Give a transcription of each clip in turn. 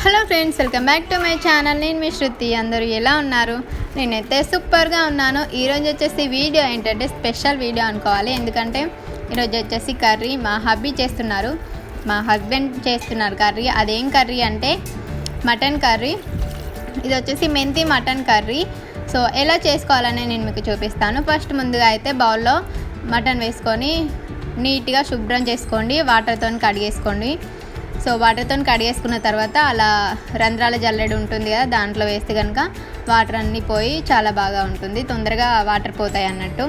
Hello friends, welcome back to my channel. నేను మీ శృతి. అందరూ ఎలా ఉన్నారు? నేనైతే సూపర్గా ఉన్నాను. ఈరోజు వచ్చేసి వీడియో ఏంటంటే స్పెషల్ వీడియో అనుకోవాలి. ఎందుకంటే ఈరోజు వచ్చేసి కర్రీ మా హబ్బీ చేస్తున్నారు, మా హస్బెండ్ చేస్తున్నారు కర్రీ. అదేం కర్రీ అంటే మటన్ కర్రీ. ఇది వచ్చేసి మెంతి మటన్ కర్రీ. సో ఎలా చేసుకోవాలని నేను మీకు చూపిస్తాను. ఫస్ట్ ముందుగా అయితే బౌల్లో మటన్ వేసుకొని నీట్గా శుభ్రం చేసుకోండి, వాటర్తో కడిగేసుకోండి. సో వాటర్తో కడిగేసుకున్న తర్వాత అలా రంధ్రాల జల్లెడు ఉంటుంది కదా, దాంట్లో వేస్తే కనుక వాటర్ అన్నీ పోయి చాలా బాగా ఉంటుంది, తొందరగా వాటర్ పోతాయి అన్నట్టు.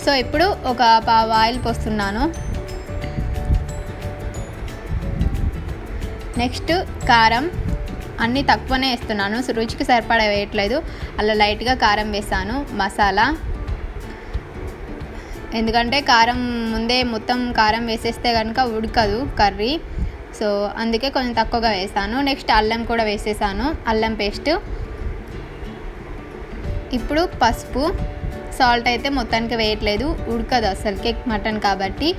సో ఇప్పుడు ఒక పావు ఆయిల్ పోస్తున్నాను. నెక్స్ట్ కారం అన్నీ తక్కువనే వేస్తున్నాను, రుచికి సరిపడా వేయట్లేదు. అలా లైట్గా కారం వేసాను. మసాలా, ఎందుకంటే కారం ముందే మొత్తం కారం వేసేస్తే కనుక ఉడకదు కర్రీ. సో అందుకే కొంచెం తక్కువగా వేసాను. నెక్స్ట్ అల్లం కూడా వేసేసాను, అల్లం పేస్ట్. ఇప్పుడు పసుపు, సాల్ట్ అయితే మొత్తానికి వేయట్లేదు, ఉడకదు అసలుకే మటన్ కాబట్టి.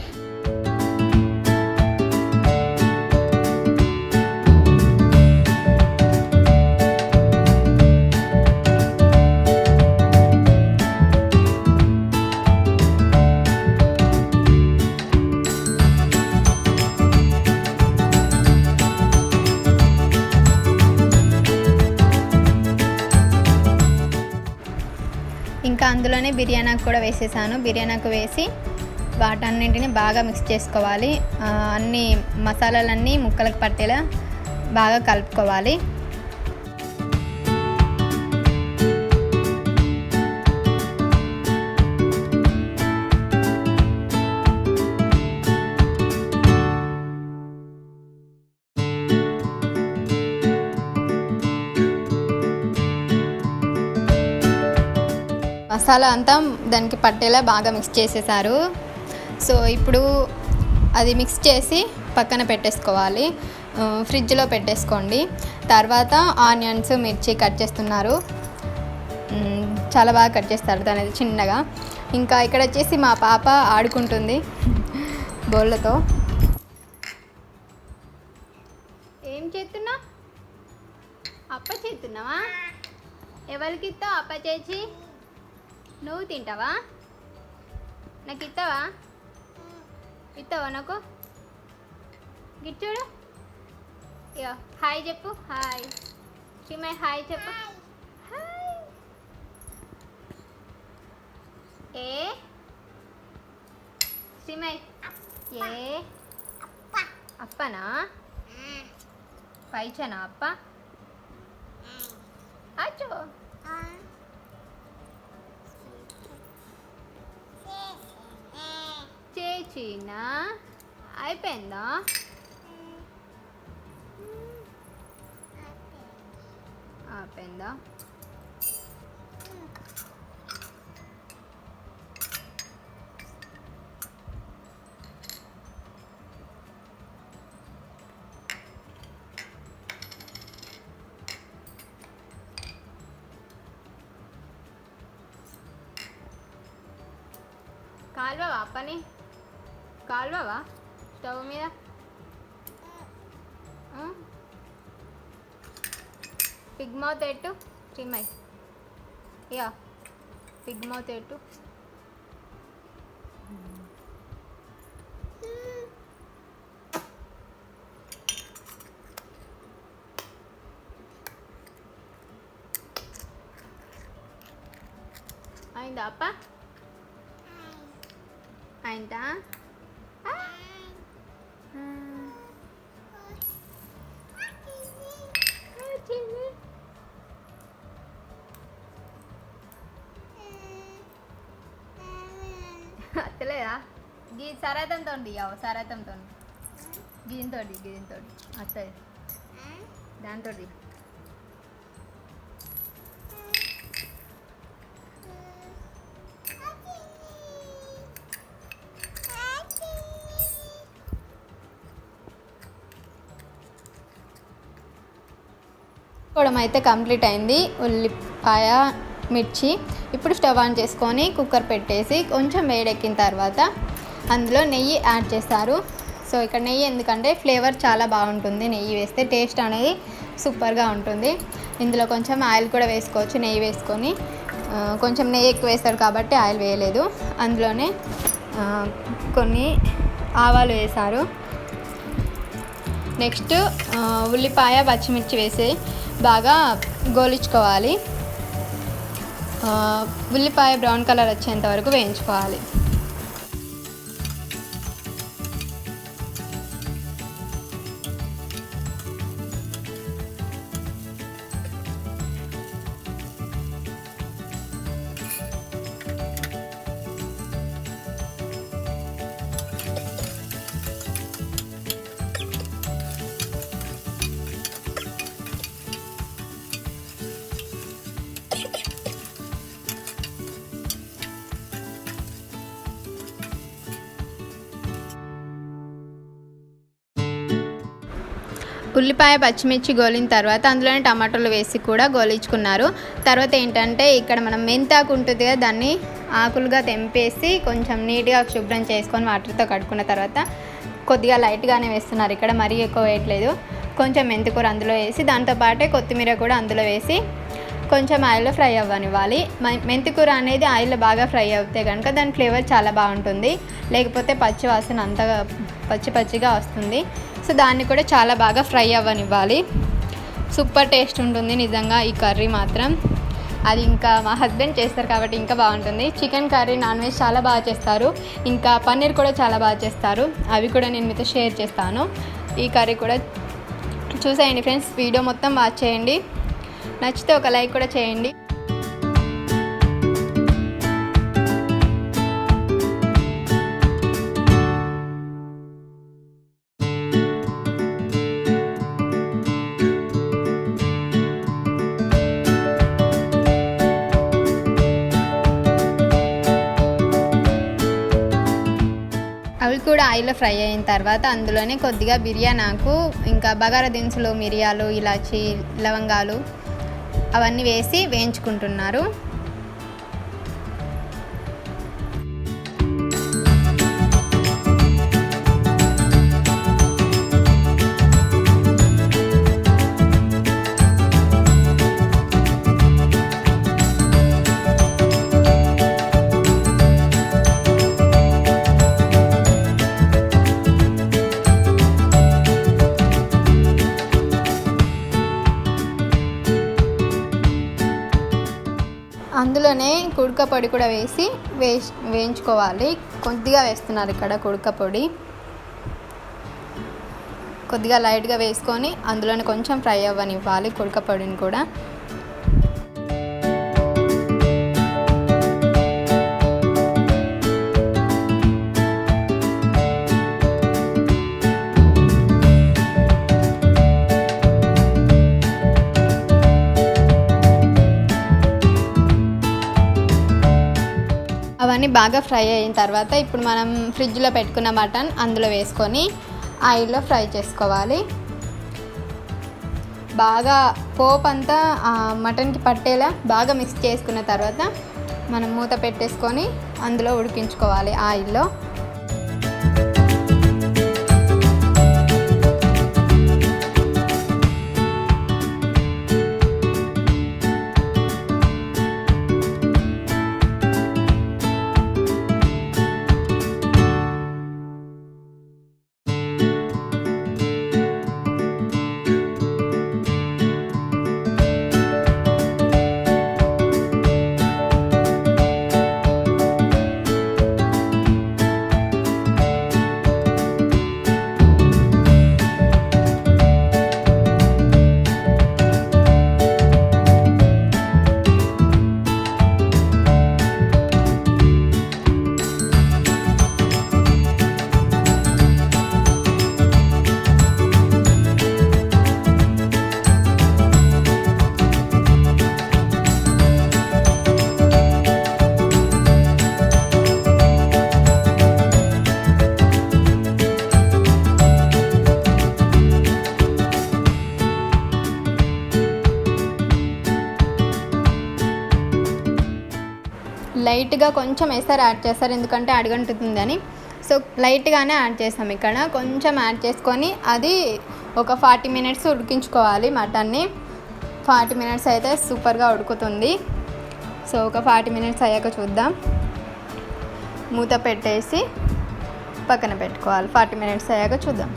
ఇంకా అందులోనే బిర్యానాకు కూడా వేసేసాను. బిర్యానాకు వేసి వాటన్నింటిని బాగా మిక్స్ చేసుకోవాలి. అన్ని మసాలాలన్నీ ముక్కలకు పట్టేలా బాగా కలుపుకోవాలి. మసాలా అంతా దానికి పట్టేలా బాగా మిక్స్ చేసేసారు. సో ఇప్పుడు అది మిక్స్ చేసి పక్కన పెట్టేసుకోవాలి, ఫ్రిడ్జ్లో పెట్టేసుకోండి. తర్వాత ఆనియన్స్, మిర్చి కట్ చేస్తున్నారు. చాలా బాగా కట్ చేస్తారు దాని చిన్నగా. ఇంకా ఇక్కడ వచ్చేసి మా పాప ఆడుకుంటుంది బోళ్ళతో. ఏం చేస్తున్నా? అప్ప చేస్తున్నావా? ఎవరికి ఇస్తావు అప్ప చేసి? నువ్వు తింటావా? నాకు ఇస్తావా? ఇస్తావా నాకు? గిచ్చుడు. ఇక హాయ్ చెప్పు. హాయ్ శ్రీమయ్, హాయ్ చెప్పు. హాయ్. ఏ శ్రీమయ్, ఏ అప్పనా? పైచనా అప్ప? అచ్చో. చేచినా అయిపోయిందా? అయిపోయిందా? కాల్వవా అప్పని? కాల్వవా స్టవ్ మీద? పిగ్ మౌత్ ఎట్టు శ్రీమయ్. యా పిగ్ మౌత్ ఎట్టు. అయిందా అప్ప? అయిందా? అత్తలేదా? గీ సరాతంతో సరాతంతో దీంతో అత్తది దాంతో. కోవడం అయితే కంప్లీట్ అయింది. ఉల్లిపాయ, మిర్చి. ఇప్పుడు స్టవ్ ఆన్ చేసుకొని కుక్కర్ పెట్టేసి కొంచెం వేడెక్కిన తర్వాత అందులో నెయ్యి యాడ్ చేస్తారు. సో ఇక్కడ నెయ్యి ఎందుకంటే ఫ్లేవర్ చాలా బాగుంటుంది, నెయ్యి వేస్తే టేస్ట్ అనేది సూపర్గా ఉంటుంది. ఇందులో కొంచెం ఆయిల్ కూడా వేసుకోవచ్చు, నెయ్యి వేసుకొని. కొంచెం నెయ్యి ఎక్కువ వేస్తారు కాబట్టి ఆయిల్ వేయలేదు. అందులోనే కొన్ని ఆవాలు వేశారు. నెక్స్ట్ ఉల్లిపాయ పచ్చిమిర్చి వేసి బాగా గోలించుకోవాలి. ఉల్లిపాయ బ్రౌన్ కలర్ వచ్చేంత వరకు వేయించుకోవాలి. ఉల్లిపాయ పచ్చిమిర్చి గోలిన తర్వాత అందులోనే టమాటాలు వేసి కూడా గోలించుకున్నారు. తర్వాత ఏంటంటే ఇక్కడ మనం మెంతాకు ఉంటుంది కదా, దాన్ని ఆకులుగా తెంపేసి కొంచెం నీట్గా శుభ్రం చేసుకొని వాటర్తో కడుక్కున్న తర్వాత కొద్దిగా లైట్గానే వేస్తున్నారు. ఇక్కడ మరీ ఎక్కువ వేయట్లేదు. కొంచెం మెంతికూర అందులో వేసి దాంతోపాటే కొత్తిమీర కూడా అందులో వేసి కొంచెం ఆయిల్లో ఫ్రై అవ్వనివ్వాలి. మెంతికూర అనేది ఆయిల్లో బాగా ఫ్రై అవుతే కనుక దాని ఫ్లేవర్ చాలా బాగుంటుంది. లేకపోతే పచ్చి వాసన అంతగా పచ్చిగా వస్తుంది. సో దాన్ని కూడా చాలా బాగా ఫ్రై అవ్వనివ్వాలి. సూపర్ టేస్ట్ ఉంటుంది నిజంగా ఈ కర్రీ మాత్రం. అది ఇంకా మా హస్బెండ్ చేస్తారు కాబట్టి ఇంకా బాగుంటుంది. చికెన్ కర్రీ, నాన్ వెజ్ చాలా బాగా చేస్తారు. ఇంకా పన్నీర్ కూడా చాలా బాగా చేస్తారు. అవి కూడా నేను మీతో షేర్ చేస్తాను. ఈ కర్రీ కూడా చూసేయండి ఫ్రెండ్స్. వీడియో మొత్తం వాచ్ చేయండి. నచ్చితే ఒక లైక్ కూడా చేయండి. అవి కూడా ఆయిల్లో ఫ్రై అయిన తర్వాత అందులోనే కొద్దిగా బిర్యానీ ఆకు, ఇంకా బగారా దినుసులు, మిరియాలు, ఇలాచి, లవంగాలు అవన్నీ వేసి వేయించుకుంటున్నారు. అందులోనే కుడక పొడి కూడా వేసి వేయించుకోవాలి. కొద్దిగా వేస్తున్నారు ఇక్కడ కుడక పొడి. కొద్దిగా లైట్గా వేసుకొని అందులోనే కొంచెం ఫ్రై అవ్వనివ్వాలి కుడక పొడిని కూడా. అవన్నీ బాగా ఫ్రై అయిన తర్వాత ఇప్పుడు మనం ఫ్రిడ్జ్లో పెట్టుకున్న మటన్ అందులో వేసుకొని ఆయిల్లో ఫ్రై చేసుకోవాలి. బాగా పోపు అంతా మటన్కి పట్టేలా బాగా మిక్స్ చేసుకున్న తర్వాత మనం మూత పెట్టేసుకొని అందులో ఉడికించుకోవాలి ఆయిల్లో. లైట్గా కొంచెం ఎసరు యాడ్ చేస్తారు, ఎందుకంటే అడుగంటుతుందని. సో లైట్గానే యాడ్ చేస్తాం. ఇక్కడ కొంచెం యాడ్ చేసుకొని అది ఒక 40 మినిట్స్ ఉడికించుకోవాలి మటన్ని. 40 మినిట్స్ అయితే సూపర్గా ఉడుకుతుంది. సో ఒక 40 మినిట్స్ అయ్యాక చూద్దాం. మూత పెట్టేసి పక్కన పెట్టుకోవాలి. 40 మినిట్స్ అయ్యాక చూద్దాం.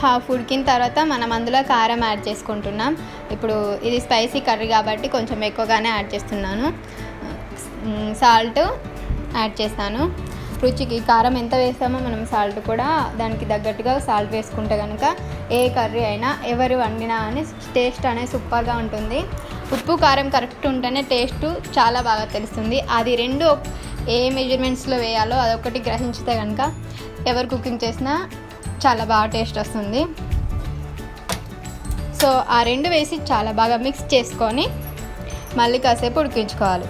హాఫ్ ఉడికిన తర్వాత మనం అందులో కారం యాడ్ చేసుకుంటున్నాం. ఇప్పుడు ఇది స్పైసీ కర్రీ కాబట్టి కొంచెం ఎక్కువగానే యాడ్ చేస్తున్నాను. సాల్ట్ యాడ్ చేస్తాను. రుచికి కారం ఎంత వేస్తామో మనం సాల్ట్ కూడా దానికి తగ్గట్టుగా సాల్ట్ వేసుకుంటే కనుక ఏ కర్రీ అయినా ఎవరు వండినా అని టేస్ట్ అనేది సూపర్గా ఉంటుంది. ఉప్పు కారం కరెక్ట్ ఉంటేనే టేస్ట్ చాలా బాగా తెలుస్తుంది. అది రెండు ఏ మెజర్మెంట్స్లో వేయాలో అదొకటి గ్రహించితే కనుక ఎవరు కుకింగ్ చేసినా చాలా బాగా టేస్ట్ వస్తుంది. సో ఆ రెండు వేసి చాలా బాగా మిక్స్ చేసుకొని మళ్ళీ కాసేపు ఉడికించుకోవాలి.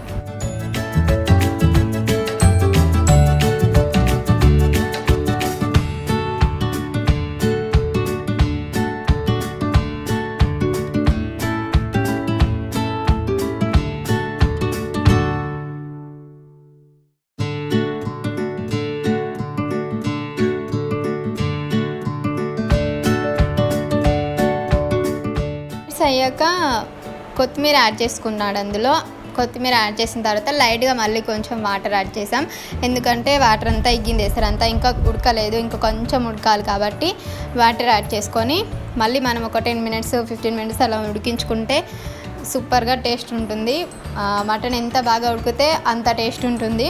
అయ్యాక కొత్తిమీర యాడ్ చేసుకున్నాడు. అందులో కొత్తిమీర యాడ్ చేసిన తర్వాత లైట్గా మళ్ళీ కొంచెం వాటర్ యాడ్ చేసాం. ఎందుకంటే వాటర్ అంతా ఎగ్గింది, ఎసరంతా ఇంకా ఉడకలేదు, ఇంకా కొంచెం ఉడకాలి కాబట్టి వాటర్ యాడ్ చేసుకొని మళ్ళీ మనం ఒక 10 మినిట్స్ 15 మినిట్స్ అలా ఉడికించుకుంటే సూపర్గా టేస్ట్ ఉంటుంది. మటన్ ఎంత బాగా ఉడికితే అంత టేస్ట్ ఉంటుంది.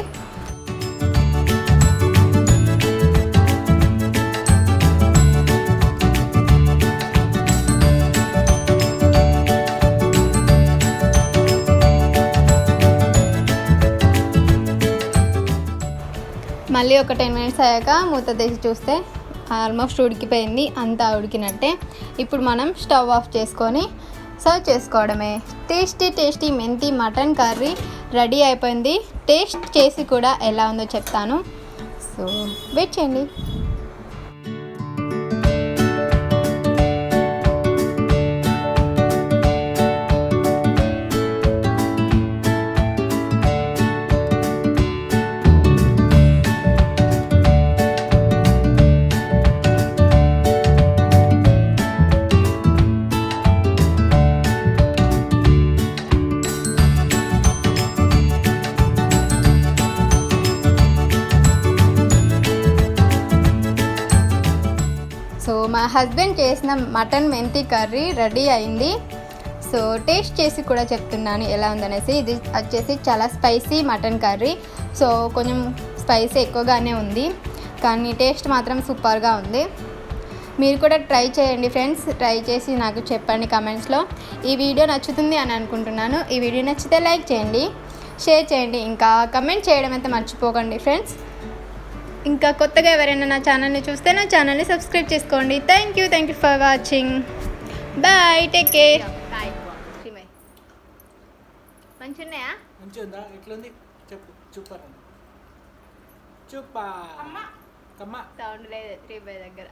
మళ్ళీ ఒక 10 మినిట్స్ అయ్యాక మూత తీసి చూస్తే ఆల్మోస్ట్ ఉడికిపోయింది, అంతా ఉడికినట్టే. ఇప్పుడు మనం స్టవ్ ఆఫ్ చేసుకొని సర్వ్ చేసుకోవడమే. టేస్టీ మెంతి మటన్ కర్రీ రెడీ అయిపోయింది. టేస్ట్ చేసి కూడా ఎలా ఉందో చెప్తాను. సో వెయిట్ చేయండి. సో మా హస్బెండ్ చేసిన మటన్ మెంతి కర్రీ రెడీ అయింది. సో టేస్ట్ చేసి కూడా చెప్తున్నాను ఎలా ఉందనేసి. ఇది వచ్చేసి చాలా స్పైసీ మటన్ కర్రీ. సో కొంచెం స్పైసీ ఎక్కువగానే ఉంది, కానీ టేస్ట్ మాత్రం సూపర్గా ఉంది. మీరు కూడా ట్రై చేయండి ఫ్రెండ్స్. ట్రై చేసి నాకు చెప్పండి కమెంట్స్లో. ఈ వీడియో నచ్చుతుంది అని అనుకుంటున్నాను. ఈ వీడియో నచ్చితే లైక్ చేయండి, షేర్ చేయండి, ఇంకా కమెంట్ చేయడం అయితే మర్చిపోకండి ఫ్రెండ్స్. ఇంకా కొత్తగా ఎవరైనా నా ఛానల్ని చూస్తే నా ఛానల్ని సబ్స్క్రైబ్ చేసుకోండి. Thank you for watching. Bye, take care. మంచిగా ఉన్నాయా? మంచిగా ఉందా? ఎట్లుంది చెప్పు. చూపా సౌండ్ లేదు 3 దగ్గర.